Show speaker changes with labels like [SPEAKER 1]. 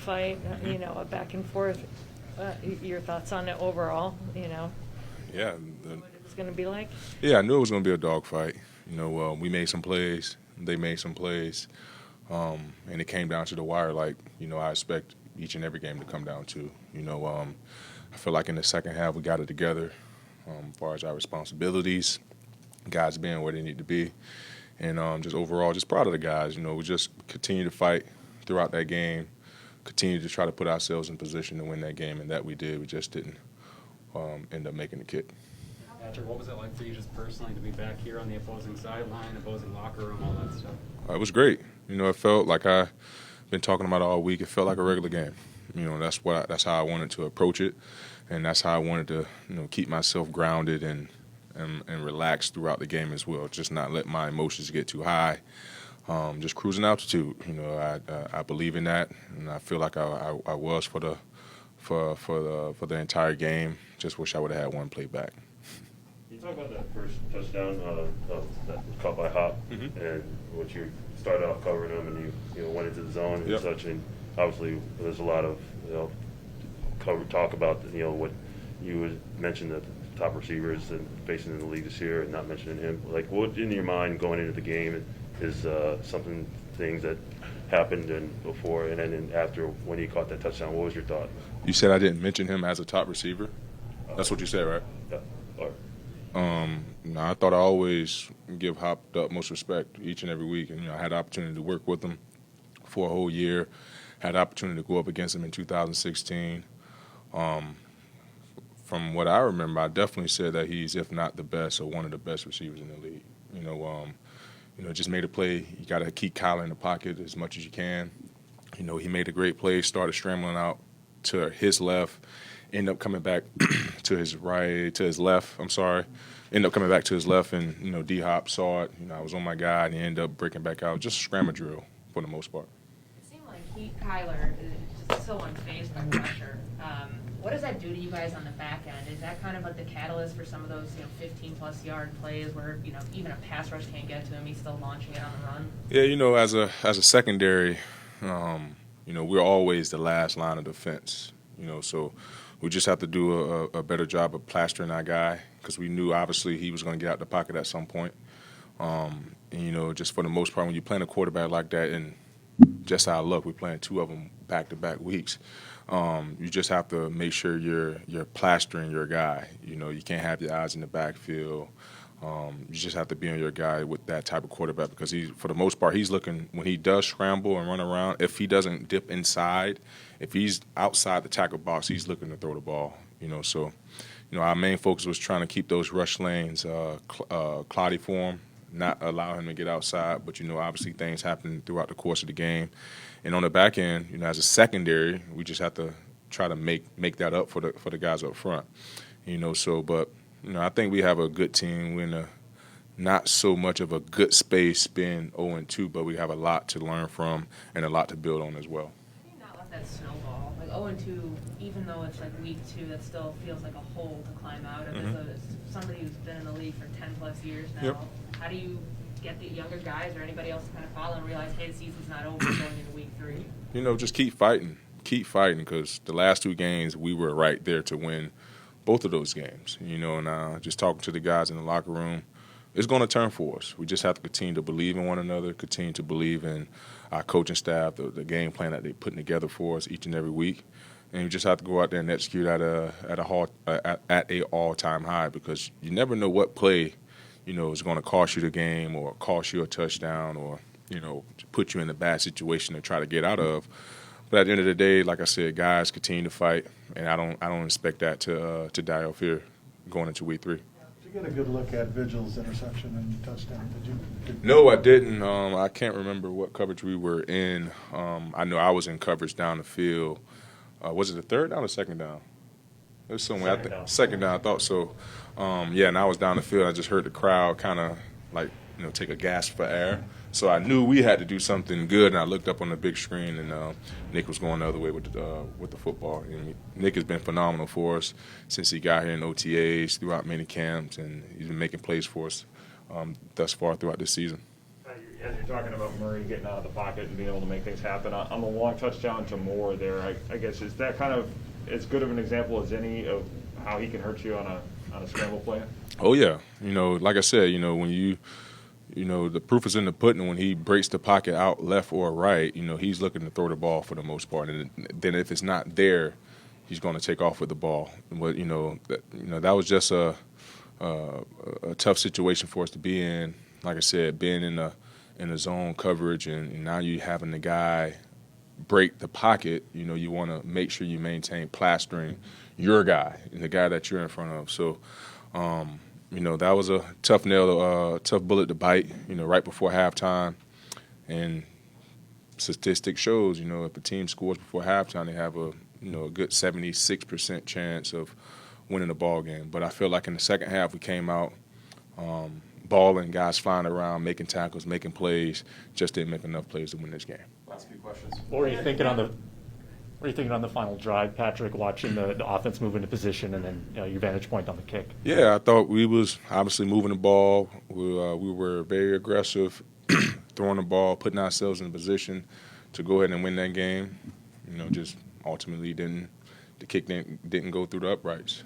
[SPEAKER 1] dogfight, a back and forth. Your thoughts on it overall,
[SPEAKER 2] Yeah,
[SPEAKER 1] what it's going to be like?
[SPEAKER 2] yeah, I knew it was going to be a dogfight. We made some plays, they made some plays, and it came down to the wire. Like I expect each and every game to come down to. I feel like in the second half we got it together, as far as our responsibilities, guys being where they need to be, and just overall, just proud of the guys. We just continue to fight throughout that game, continue to try to put ourselves in position to win that game, and that we did. We just didn't end up making the kick.
[SPEAKER 3] Patrick, what was it like for you just personally to be back here on the opposing sideline, opposing locker room, all that stuff?
[SPEAKER 2] It was great. It felt like I've been talking about it all week. It felt like a regular game. That's how I wanted to approach it, and that's how I wanted to keep myself grounded and relaxed throughout the game as well. Just not let my emotions get too high. Just cruising altitude. I believe in that, and I feel like I was for the entire game. Just wish I would have had one play back.
[SPEAKER 4] You talk about that first touchdown that was caught by Hop, and what you started off covering him, and you went into the zone and such. And obviously, there's a lot of talk about what you would mention the top receivers and facing in the league this year, and not mentioning him. Like, what in your mind going into the game is things that happened and before and then after when he caught that touchdown? What was your thought?
[SPEAKER 2] You said I didn't mention him as a top receiver. That's what you said, right?
[SPEAKER 4] Yeah. All right.
[SPEAKER 2] I thought I always give Hop the utmost respect each and every week, and I had the opportunity to work with him for a whole year. Had the opportunity to go up against him in 2016. From what I remember, I definitely said that he's, if not the best, or one of the best receivers in the league. Just made a play. You got to keep Kyler in the pocket as much as you can. He made a great play, started scrambling out to his left, ended up coming back to his left. Ended up coming back to his left, and D-Hop saw it. I was on my guy, and he ended up breaking back out. Just a scramble drill for the most part.
[SPEAKER 5] It seemed like Kyler is just so unfazed by pressure. What does that do to you guys on the back end? Is that kind of like the catalyst for some of those 15-plus yard plays where even a pass rush can't get to him, he's still launching it on the run?
[SPEAKER 2] Yeah, as a secondary, we're always the last line of defense. So we just have to do a better job of plastering our guy, because we knew obviously he was going to get out the pocket at some point. Just for the most part, when you're playing a quarterback like that, and just our luck, we're playing two of them back-to-back weeks. You just have to make sure you're plastering your guy. You can't have your eyes in the backfield. You just have to be on your guy with that type of quarterback, because for the most part, he's looking, when he does scramble and run around, if he doesn't dip inside, if he's outside the tackle box, he's looking to throw the ball. So our main focus was trying to keep those rush lanes cloudy for him, not allow him to get outside. But obviously things happen throughout the course of the game. And on the back end, as a secondary, we just have to try to make that up for the guys up front. But I think we have a good team. We're in a not so much of a good space being 0-2, but we have a lot to learn from and a lot to build on as well.
[SPEAKER 5] How do you not let that snowball? 0-2, even though it's week 2, that still feels like a hole to climb out of. As somebody who's been in the league for 10-plus years now,
[SPEAKER 2] Yep.
[SPEAKER 5] How do you get the younger guys or anybody else to kind of follow and realize, hey, the season's not over going into week 3?
[SPEAKER 2] Just keep fighting, because the last 2 games we were right there to win both of those games. And just talking to the guys in the locker room, it's going to turn for us. We just have to continue to believe in one another, continue to believe in our coaching staff, the game plan that they're putting together for us each and every week. And you just have to go out there and execute at a all-time high, because you never know what play is going to cost you the game, or cost you a touchdown, or put you in a bad situation to try to get out of. But at the end of the day, like I said, guys continue to fight, and I don't expect that to die off here going into week 3.
[SPEAKER 6] Did you get a good look at Vigil's interception and touchdown? Did you?
[SPEAKER 2] No, I didn't. I can't remember what coverage we were in. I know I was in coverage down the field. Was it the third down or second down? It was somewhere. Second down. I thought so. And I was down the field. I just heard the crowd kind of take a gasp for air. So I knew we had to do something good, and I looked up on the big screen, and Nick was going the other way with the football. And Nick has been phenomenal for us since he got here in OTAs, throughout many camps, and he's been making plays for us thus far throughout this season.
[SPEAKER 7] As you're talking about Murray getting out of the pocket and being able to make things happen, on the long touchdown to Moore there, I guess, is that kind of as good of an example as any of how he can hurt you on a scramble play?
[SPEAKER 2] Oh, yeah. Like I said, when the proof is in the pudding. When he breaks the pocket out left or right, he's looking to throw the ball for the most part. And then if it's not there, he's going to take off with the ball. But, that was just a tough situation for us to be in. Like I said, being in the zone coverage, and now you having the guy break the pocket, you want to make sure you maintain plastering your guy and the guy that you're in front of. So, that was a tough tough bullet to bite, right before halftime. And statistics shows, if a team scores before halftime, they have a good 76% chance of winning the ball game. But I feel like in the second half we came out balling, guys flying around, making tackles, making plays, just didn't make enough plays to win this game.
[SPEAKER 3] Last few questions.
[SPEAKER 8] What were you thinking on the final drive, Patrick, watching the offense move into position and then your vantage point on the kick?
[SPEAKER 2] Yeah, I thought we was obviously moving the ball. We were very aggressive, throwing the ball, putting ourselves in a position to go ahead and win that game. Just ultimately the kick didn't go through the uprights.